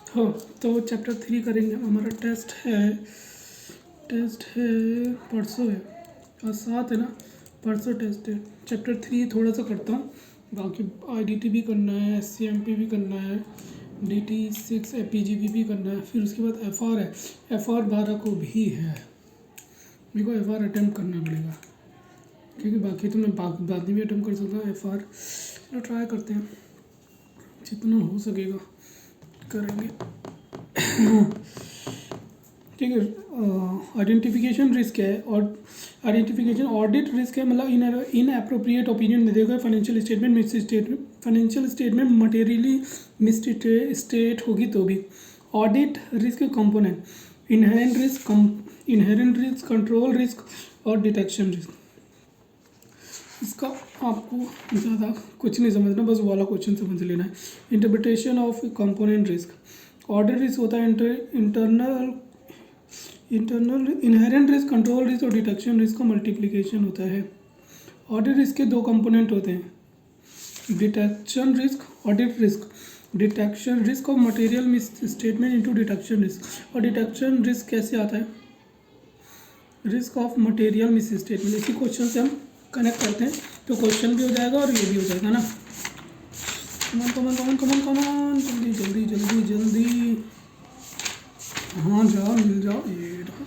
हाँ, तो चैप्टर 3 करेंगे। हमारा टेस्ट है परसों है, आज 7 है ना, परसों टेस्ट है। चैप्टर 3 थोड़ा सा करता हूँ, बाकी IDT भी करना है, SCMP भी करना है, DT6 APGP भी करना है, फिर उसके बाद FR है, FR 12 को भी है। मेरे को FR अटैम्प्ट करना पड़ेगा, क्योंकि बाकी तो मैं बाद में भी अटैम्प्ट कर सकता हूँ। FR चलो ट्राई करते हैं, जितना हो सकेगा करेंगे। ठीक है। आइडेंटिफिकेशन रिस्क है, और आइडेंटिफिकेशन ऑडिट रिस्क है, मतलब इन अप्रोप्रिएट ओपिनियन दे देगा। फाइनेंशियल स्टेटमेंट मटेरियली मिसस्टेट होगी तो भी। Audit risk component, inherent risk, control risk और डिटेक्शन रिस्क। इसका आपको ज़्यादा कुछ नहीं समझना, बस वाला क्वेश्चन समझ लेना है। Interpretation of component risk, audit risk होता है internal inherent risk, control risk और डिटेक्शन रिस्क का मल्टीप्लिकेशन होता है। ऑडिट रिस्क के 2 कंपोनेंट होते हैं, detection risk, audit risk, detection risk of material miss statement into detection risk. और डिटेक्शन रिस्क कैसे आता है, risk of material miss statement. इसी क्वेश्चन से हम कनेक्ट करते हैं, तो क्वेश्चन भी हो जाएगा और ये भी हो जाएगा ना। कमान कमान कमान कमान कमान, जल्दी जल्दी जल्दी जल्दी, हाँ जाओ मिल जाओ, ये रहा।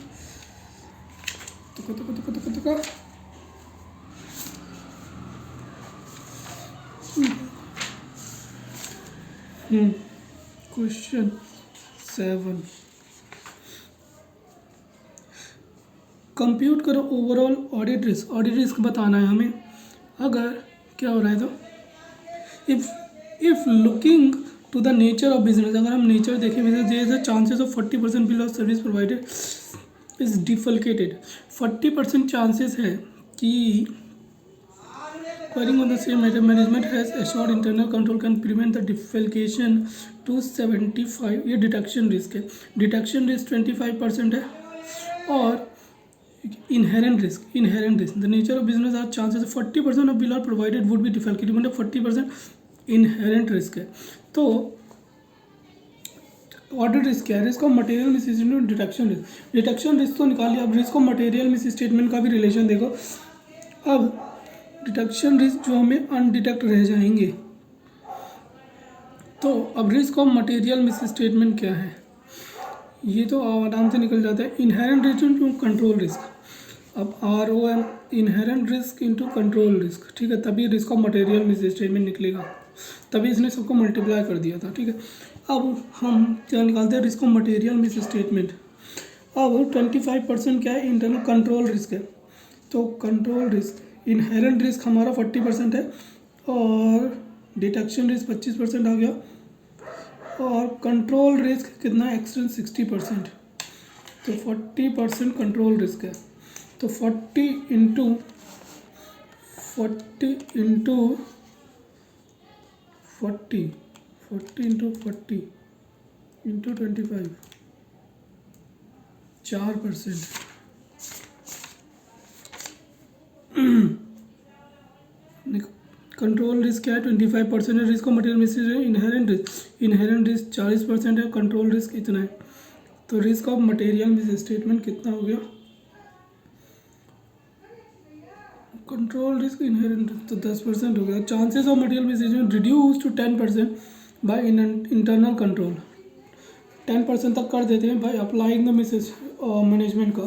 तुका तुका तुका तुका तुका। क्वेश्चन 7, कंप्यूट करो overall audit risk. Audit risk बताना है हमें। अगर क्या हो रहा है, तो if looking to the nature of business, अगर हम नेचर देखें business, there is a chances of 40% bill of service provided is defalcated. 40% chances है कि querying on the same matter management has assured internal control can prevent the defalcation to 75। ये detection risk है। Detection risk 25% है। और inherent risk, the nature of business are chances 40% of bill are provided would be defalcated, मतलब 40% inherent risk है। तो audit risk क्या है, risk of material miss statement, detection risk. Detection risk तो निकाल लिया, अब risk of material miss statement का भी रिलेशन देखो। अब डिटेक्शन रिस्क जो हमें अनडिटेक्ट रह जाएंगे, तो अब risk of material miss statement क्या है, ये तो आराम से निकल जाता है। Inherent risk into control risk, अब ROM inherent risk into control risk, ठीक है, तभी risk of material miss statement निकलेगा, तभी इसने सबको मल्टीप्लाई कर दिया था, ठीक है। अब हम क्या निकालते हैं, risk of material miss statement. अब 25% क्या है, इंटरनल कंट्रोल रिस्क है। तो कंट्रोल रिस्क, इनहेरेंट रिस्क हमारा 40% है, और डिटेक्शन रिस्क 25% आ गया, और कंट्रोल रिस्क कितना है, एक्सटेंड 60%। तो 40% कंट्रोल रिस्क है। तो 40 into 40 into 40 40 into 40 into 25, 4%। Control risk क्या है, 25% है। Risk of material miss inherent risk 40% है, कंट्रोल रिस्क इतना है। तो risk of material miss statement कितना हो गया, कंट्रोल रिस्क इनहेरेंट तो 10% हो गया। Chances of material misstatement reduce to 10% by internal control. 10% तक कर देते हैं by applying the mismanagement का।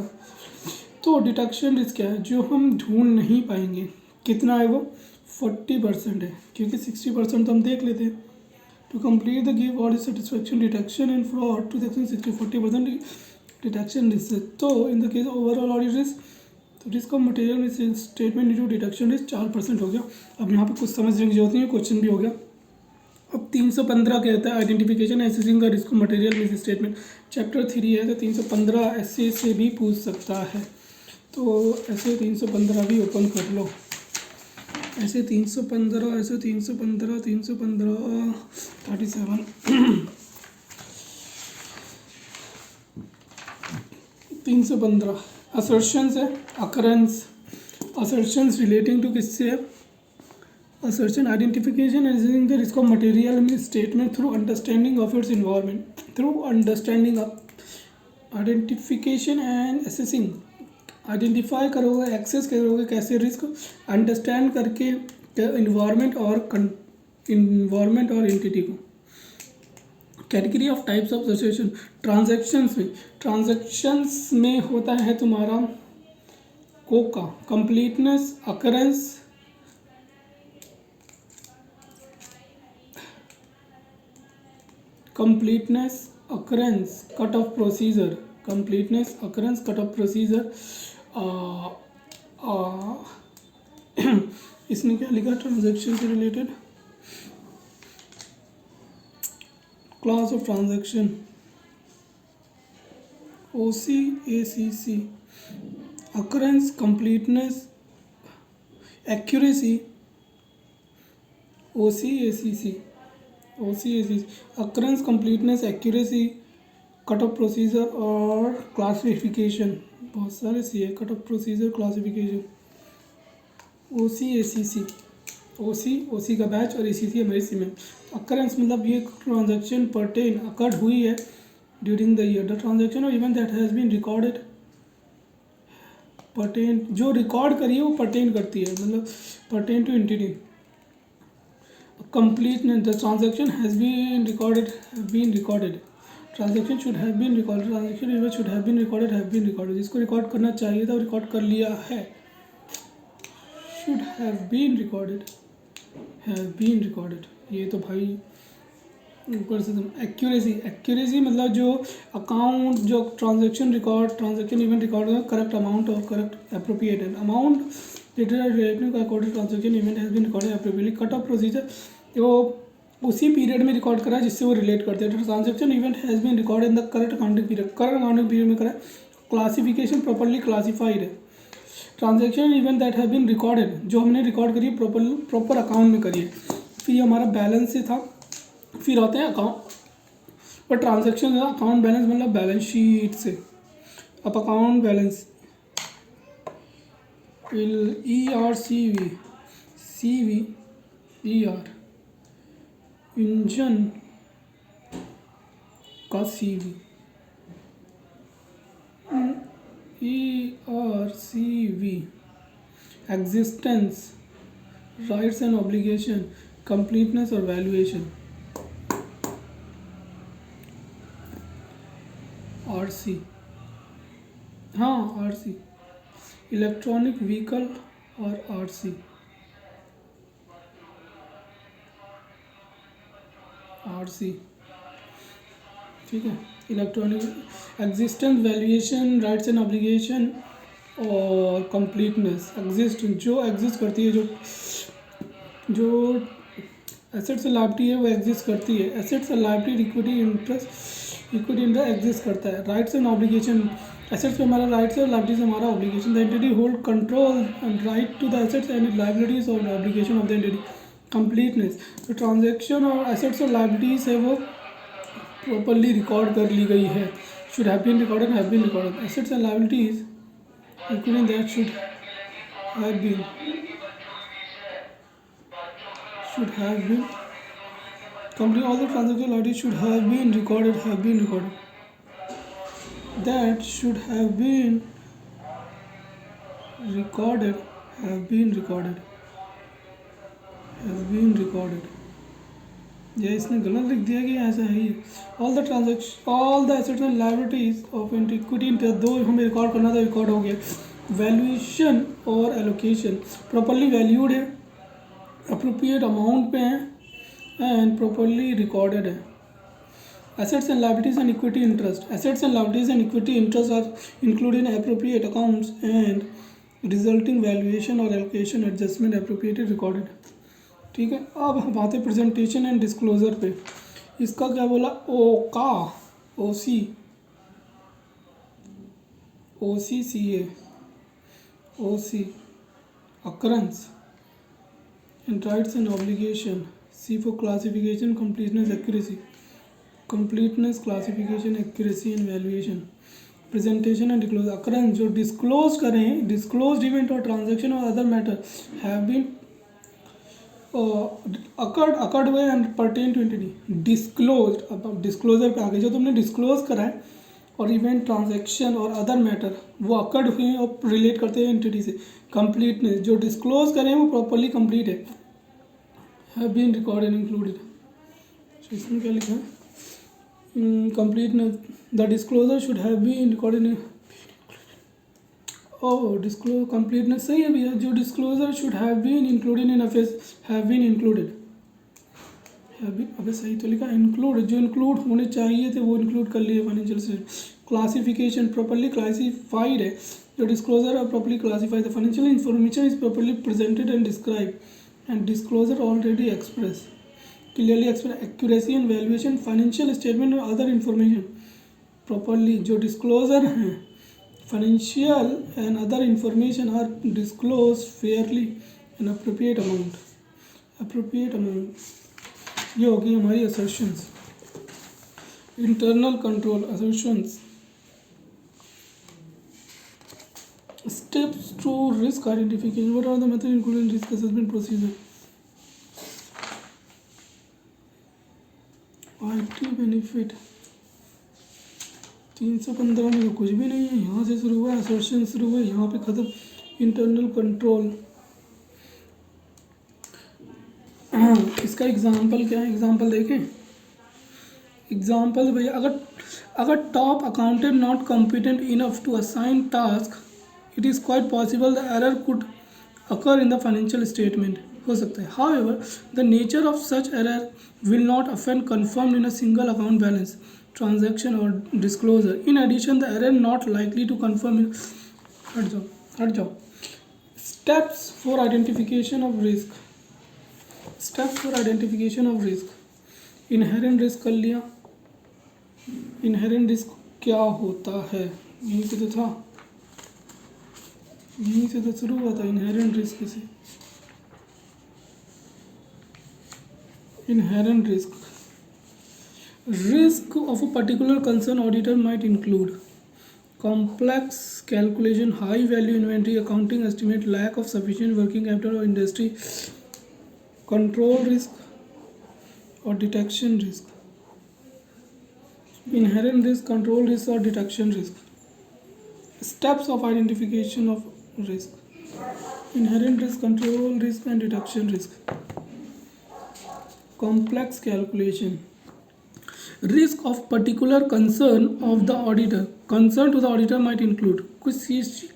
तो डिटेक्शन रिस्क क्या है, जो हम ढूंढ नहीं पाएंगे, कितना है वो, 40% है, क्योंकि 60% तो हम देख लेते हैं। To complete the give audit satisfaction detection and fraud to 40% detection risk. तो in the case overall audit risk, तो risk of material misstatement into detection risk 4% हो गया। अब यहाँ पे कुछ समझने की जरूरत नहीं है, क्वेश्चन भी हो गया। अब 315 कहता है identification assessing the risk of material miss statement. Chapter 3 है, तो 315 ऐसे से भी पूछ सकता है। तो ऐसे 315 भी ओपन कर लो, ऐसे 315 ऐसे 315 37 315 असर्शंस है, अकरेंस, असर्शंस रिलेटिंग टू किससे है, assertion, identification and assessing the risk of material misstatement through understanding of its environment. Through understanding of identification and assessing, identify करोगे, एक्सेस करोगे कैसे रिस्क, अंडरस्टैंड करके इन्वायरमेंट और एंटिटी को. Category of types of association. Transactions में होता है तुम्हारा Coca, completeness, occurrence, cut off procedure. Completeness, occurrence, cut off procedure. इसने क्या लिखा ट्रांजैक्शन से related? Class of transaction, OCACC, occurrence, completeness, accuracy, OCACC, occurrence, completeness, accuracy, cut off procedure और classification. बहुत सारे सी है. Cut off procedure, classification, OCACC. OC का batch और ACC हमारी सीमेंट. अकरेंस मतलब ये ट्रांजैक्शन परटेन अकर्ड हुई है during the year. The transaction और event that has been recorded. Pertain जो रिकॉर्ड करी है वो परटेन करती है, मतलब pertain to entity. Completeness, the transaction has been recorded. Transaction should have been recorded. Transaction event should have been recorded. जिसको record करना चाहिए था वो रिकॉर्ड कर लिया है. शुड हैव बीन रिकॉर्डेड, ये तो भाई ऊपर से. एक्यूरेसी मतलब जो अकाउंट, जो ट्रांजैक्शन इवेंट रिकॉर्ड होगा, करेक्ट अमाउंट और correct appropriate amount related according transaction event has been recorded appropriately. Cut off procedure वो उसी पीरियड में रिकॉर्ड करा है जिससे वो रिलेट करते हैं. Transaction event has been record in the correct accounting period में करा. क्लासिफिकेशन प्रॉपर्ली क्लासिफाइड है. Transaction event that have been recorded, जो हमने रिकॉर्ड करी है प्रॉपर अकाउंट में करिए. फिर हमारा बैलेंस से था. फिर आते हैं अकाउंट और ट्रांजैक्शन. अकाउंट बैलेंस मतलब बैलेंस शीट से. अब अकाउंट बैलेंस ERCV इंजन का CV, ERCV existence, rights and obligation, completeness और वैल्यूएशन. RC, हाँ RC इलेक्ट्रॉनिक व्हीकल और RC. ठीक है. Electronic existence, valuation, rights and obligation और कंप्लीटनेस. जो एग्जिस्ट करती है, जो एसेट्स और लायबिलिटी है वो एग्जिस्ट करती है. एसेट्स और लायबिलिटी, इक्विटी इंटरेस्ट एग्जिस्ट करता है. राइट्स एंड ऑब्लिगेशन, एसेट्स पे हमारा राइट्स है और लायबिलिटीज हमारा obligation. The entity hold control and right to the assets and liabilities और obligation of the entity. Completeness, तो ट्रांजैक्शन और एसेट्स और लायबिलिटीज है वो प्रॉपर्ली रिकॉर्ड कर ली गई है. Should have been recorded, have been recorded. Assets and liabilities including that should have been complete. All the transaction liabilities should have been recorded, that should have been recorded, ये इसने गलत लिख दिया कि ऐसा है. All the assets and liabilities of equity interest, दो हमें रिकॉर्ड करना था, रिकॉर्ड हो गया. वैल्यूएशन और एलोकेशन प्रॉपर्ली वैल्यूड है, अप्रोप्रिएट अमाउंट पे है एंड प्रॉपर्ली रिकॉर्डेड है. Assets and liabilities and equity interest. Assets and liabilities and equity interest are included in appropriate accounts and resulting valuation or allocation adjustment appropriately recorded. ठीक है. अब हम आते हैं प्रेजेंटेशन एंड डिस्क्लोजर पे. इसका क्या बोला? OC occurrence and rights and obligation. C for classification, completeness, accuracy. Completeness, classification, accuracy and valuation. Presentation and disclosure. Occurrence जो डिस्क्लोज करें, डिस्क्लोज्ड इवेंट और ट्रांजैक्शन और other matter have been occurred हुए and pertain to entity. Disclosed, अब disclosure पे आगे, जो तुमने डिस्क्लोज करा है और इवेंट, ट्रांजैक्शन और अदर मैटर वो अकर्ड हुए हैं और रिलेट करते हैं एंटिटी से। कंप्लीटनेस, जो डिस्क्लोज करें वो प्रॉपरली कंप्लीट है। हैव बीन रिकॉर्डेड इंक्लूडेड, इसमें क्या लिखा है? Completeness, the disclosure should have been recorded in, oh disclose completeness सही है भैया। जो disclosure should have been included in affairs have been included, have been, अबे सही तो लिखा इंक्लूड, जो इंक्लूड होने चाहिए थे वो इंक्लूड कर लिए financial statement. Classification, properly classified है। जो disclosure are properly classified, the financial information is properly presented and describe and disclosure already express clearly express accuracy and valuation financial statement और अदर इंफॉर्मेशन प्रॉपर्ली। जो disclosure हैं financial and other information are disclose fairly and appropriate amount. ये होगी हमारी assertions. Internal control assertions, steps to risk identification, what are the method including risk assessment procedure. IT benefit 315 में तो कुछ भी नहीं है, यहाँ से शुरू हुआ असर्शन शुरू हुआ, यहाँ पे ख़त्म। इंटरनल कंट्रोल, इसका एग्जांपल क्या है? एग्जांपल देखें। एग्जांपल भैया, अगर top accountant not competent enough to assign task, it is quite possible the error could occur in the financial statement, हो सकता है। However the nature of such error will not often confirmed in a single account balance transaction or disclosure. In addition, the error not likely to confirm in, हट जाओ। Steps for identification of risk, steps for identification of risk. Inherent risk कर लिया। Inherent risk क्या होता है? यहीं से तो था, यहीं से तो शुरू हुआ था inherent risk से। Inherent risk, risk of a particular concern auditor might include complex calculation, high value inventory, accounting estimate, lack of sufficient working capital or industry, control risk or detection risk. Inherent risk, control risk or detection risk. Steps of identification of risk: inherent risk, control risk and detection risk. Complex calculation, risk of particular concern of the auditor, concern to the auditor might include,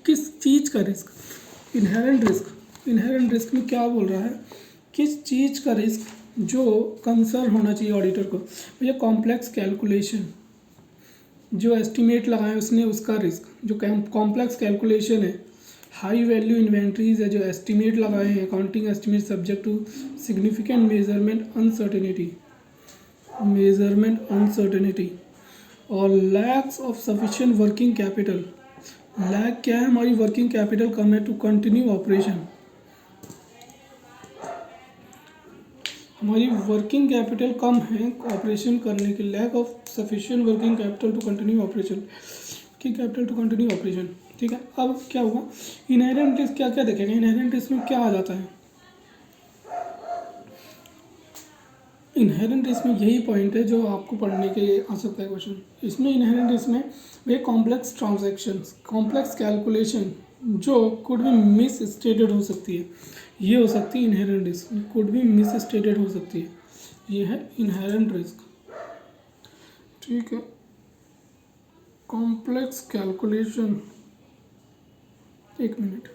किस चीज़ का risk. Inherent risk में क्या बोल रहा है? किस चीज़ का risk जो कंसर्न होना चाहिए ऑडिटर को। भैया कॉम्प्लेक्स कैलकुलेशन, जो एस्टिमेट लगाए उसने उसका रिस्क, जो कॉम्प्लेक्स कैलकुलेशन है। हाई वैल्यू इन्वेंट्रीज है, जो एस्टिमेट लगाए हैं, accounting estimate subject to significant measurement uncertainty और lacks of sufficient working capital. Lack क्या है? हमारी वर्किंग कैपिटल कम है टू कंटिन्यू ऑपरेशन। हमारी वर्किंग कैपिटल कम है ऑपरेशन करने के। Lack of sufficient working capital to continue operation, की कैपिटल टू कंटिन्यू ऑपरेशन। ठीक है, अब क्या हुआ? इनहेरेंट रिस्क क्या क्या देखेंगे। इनहेरेंट रिस्क में क्या आ जाता है? इनहेरेंट रिस्क में यही पॉइंट है जो आपको पढ़ने के लिए आ सकता है क्वेश्चन। इसमें इनहेरेंट रिस्क में वे कॉम्प्लेक्स ट्रांजैक्शंस, कॉम्प्लेक्स कैलकुलेशन जो कुड भी मिस स्टेटेड हो सकती है, ये हो सकती है इनहेरेंट रिस्क। कुड भी मिस स्टेटेड हो सकती है, ये है इनहेरेंट रिस्क। ठीक है, कॉम्प्लेक्स कैलकुलेशन, एक मिनट।